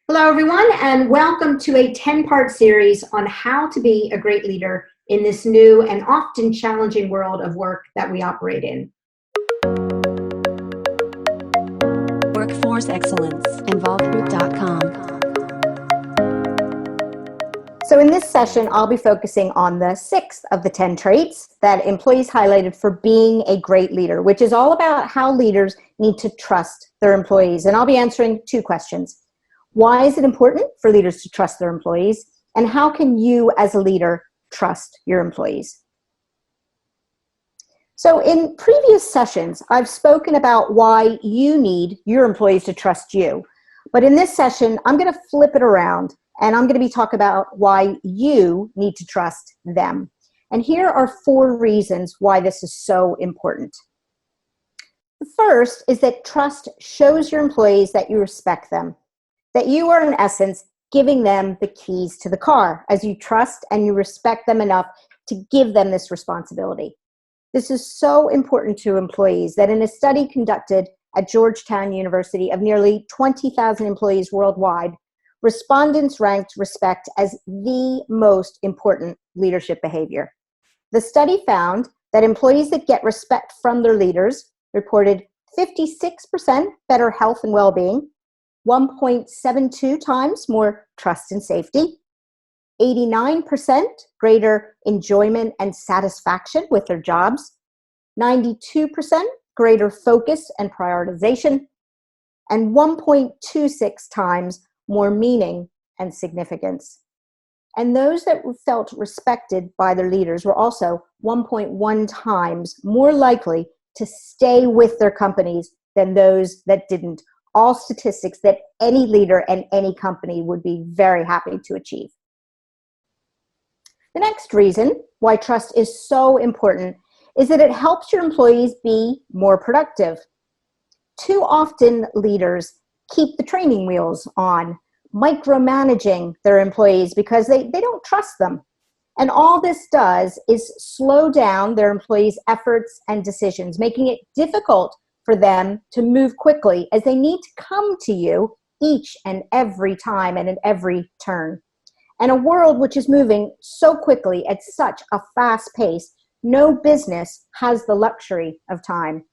Hello, everyone, and welcome to a 10-part series on how to be a great leader in this new and often challenging world of work that we operate in. Workforce Excellence, involvedgroup.com. So in this session, I'll be focusing on the 6th of the 10 traits that employees highlighted for being a great leader, which is all about how leaders need to trust their employees. And I'll be answering 2 questions. Why is it important for leaders to trust their employees? And how can you as a leader trust your employees? So in previous sessions, I've spoken about why you need your employees to trust you. But in this session, I'm going to flip it around and I'm going to be talking about why you need to trust them. And here are 4 reasons why this is so important. The first is that trust shows your employees that you respect them, that you are in essence giving them the keys to the car as you trust and you respect them enough to give them this responsibility. This is so important to employees that in a study conducted at Georgetown University of nearly 20,000 employees worldwide, respondents ranked respect as the most important leadership behavior. The study found that employees that get respect from their leaders reported 56% better health and well-being, 1.72 times more trust and safety, 89% greater enjoyment and satisfaction with their jobs, 92% greater focus and prioritization, and 1.26 times more meaning and significance. And those that felt respected by their leaders were also 1.1 times more likely to stay with their companies than those that didn't. All statistics that any leader and any company would be very happy to achieve. The next reason why trust is so important is that it helps your employees be more productive. Too often leaders keep the training wheels on, micromanaging their employees because they don't trust them. And all this does is slow down their employees' efforts and decisions, making it difficult for them to move quickly as they need to come to you each and every time and at every turn. And a world which is moving so quickly at such a fast pace, no business has the luxury of time.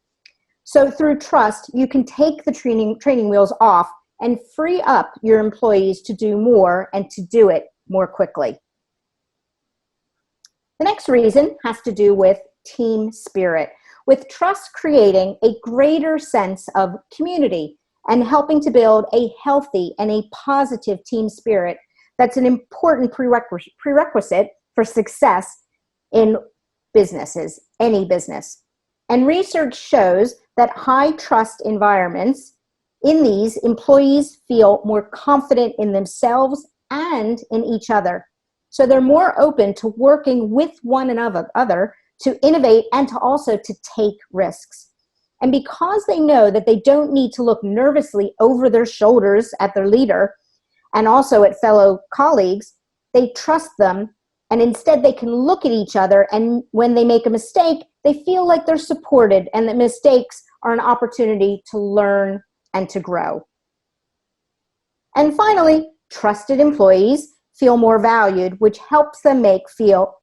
So through trust, you can take the training wheels off and free up your employees to do more and to do it more quickly. The next reason has to do with team spirit, with trust creating a greater sense of community and helping to build a healthy and a positive team spirit. That's an important prerequisite for success in businesses, any business. And research shows that high trust environments, in these, employees feel more confident in themselves and in each other. So they're more open to working with one another to innovate and to also to take risks. And because they know that they don't need to look nervously over their shoulders at their leader and also at fellow colleagues, they trust them, and instead they can look at each other, and when they make a mistake, they feel like they're supported and that mistakes are an opportunity to learn and to grow. And finally, trusted employees feel more valued, which helps them feel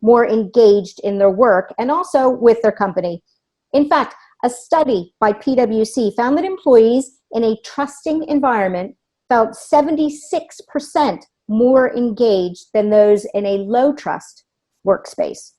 more engaged in their work and also with their company. In fact, a study by PwC found that employees in a trusting environment felt 76% more engaged than those in a low trust workspace.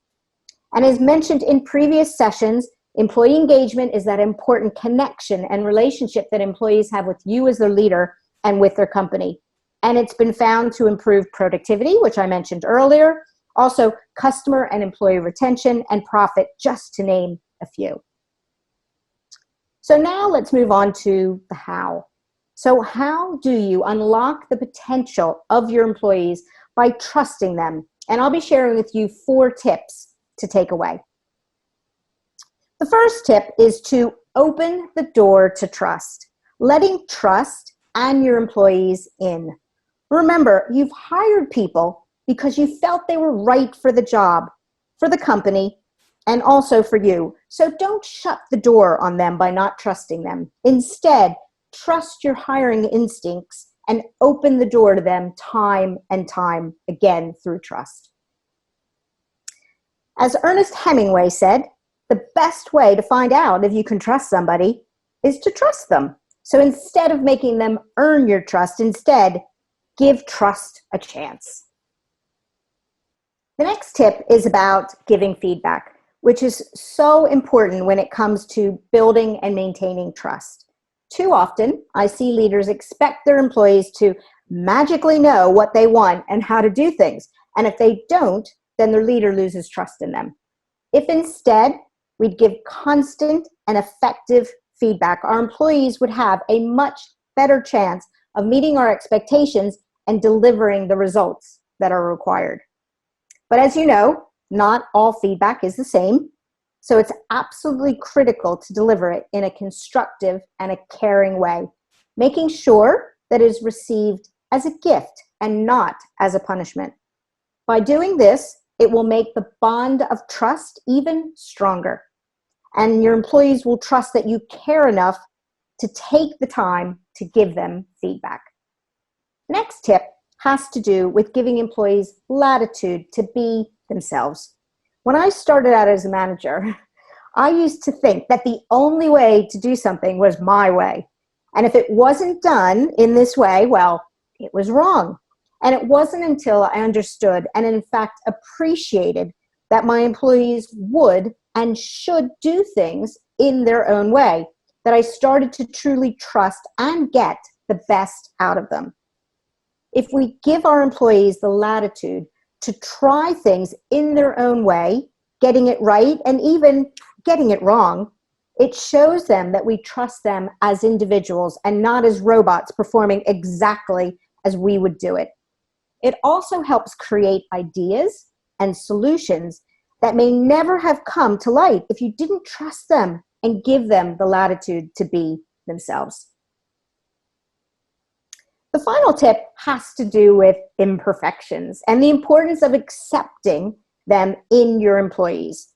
And as mentioned in previous sessions, employee engagement is that important connection and relationship that employees have with you as their leader and with their company. And it's been found to improve productivity, which I mentioned earlier, also customer and employee retention and profit, just to name a few. So now let's move on to the how. So how do you unlock the potential of your employees by trusting them? And I'll be sharing with you 4 tips to take away. The first tip is to open the door to trust, letting trust and your employees in. Remember, you've hired people because you felt they were right for the job, for the company, and also for you. So don't shut the door on them by not trusting them. Instead, trust your hiring instincts and open the door to them time and time again through trust. As Ernest Hemingway said, the best way to find out if you can trust somebody is to trust them. So instead of making them earn your trust, instead, give trust a chance. The next tip is about giving feedback, which is so important when it comes to building and maintaining trust. Too often, I see leaders expect their employees to magically know what they want and how to do things. And if they don't, then their leader loses trust in them. If instead we'd give constant and effective feedback, our employees would have a much better chance of meeting our expectations and delivering the results that are required. But as you know, not all feedback is the same, so it's absolutely critical to deliver it in a constructive and a caring way, making sure that it is received as a gift and not as a punishment. By doing this, it will make the bond of trust even stronger, and your employees will trust that you care enough to take the time to give them feedback. The next tip has to do with giving employees latitude to be themselves. When I started out as a manager, I used to think that the only way to do something was my way. And if it wasn't done in this way, well, it was wrong. And it wasn't until I understood and in fact appreciated that my employees would and should do things in their own way that I started to truly trust and get the best out of them. If we give our employees the latitude to try things in their own way, getting it right and even getting it wrong, it shows them that we trust them as individuals and not as robots performing exactly as we would do it. It also helps create ideas and solutions that may never have come to light if you didn't trust them and give them the latitude to be themselves. The final tip has to do with imperfections and the importance of accepting them in your employees.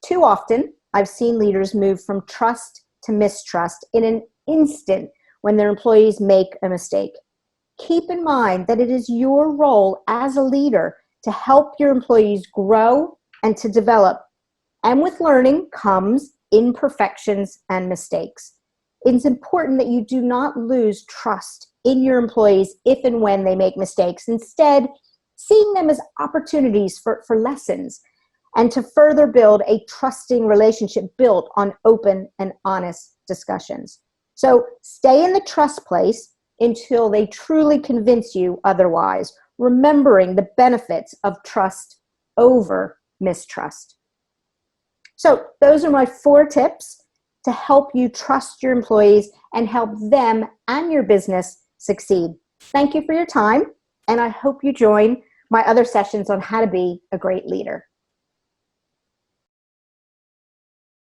Too often, I've seen leaders move from trust to mistrust in an instant when their employees make a mistake. Keep in mind that it is your role as a leader to help your employees grow and to develop. And with learning comes imperfections and mistakes. It's important that you do not lose trust in your employees if and when they make mistakes. Instead, seeing them as opportunities for lessons and to further build a trusting relationship built on open and honest discussions. So stay in the trust place until they truly convince you otherwise, remembering the benefits of trust over mistrust. So those are my 4 tips to help you trust your employees and help them and your business succeed. Thank you for your time, and I hope you join my other sessions on how to be a great leader.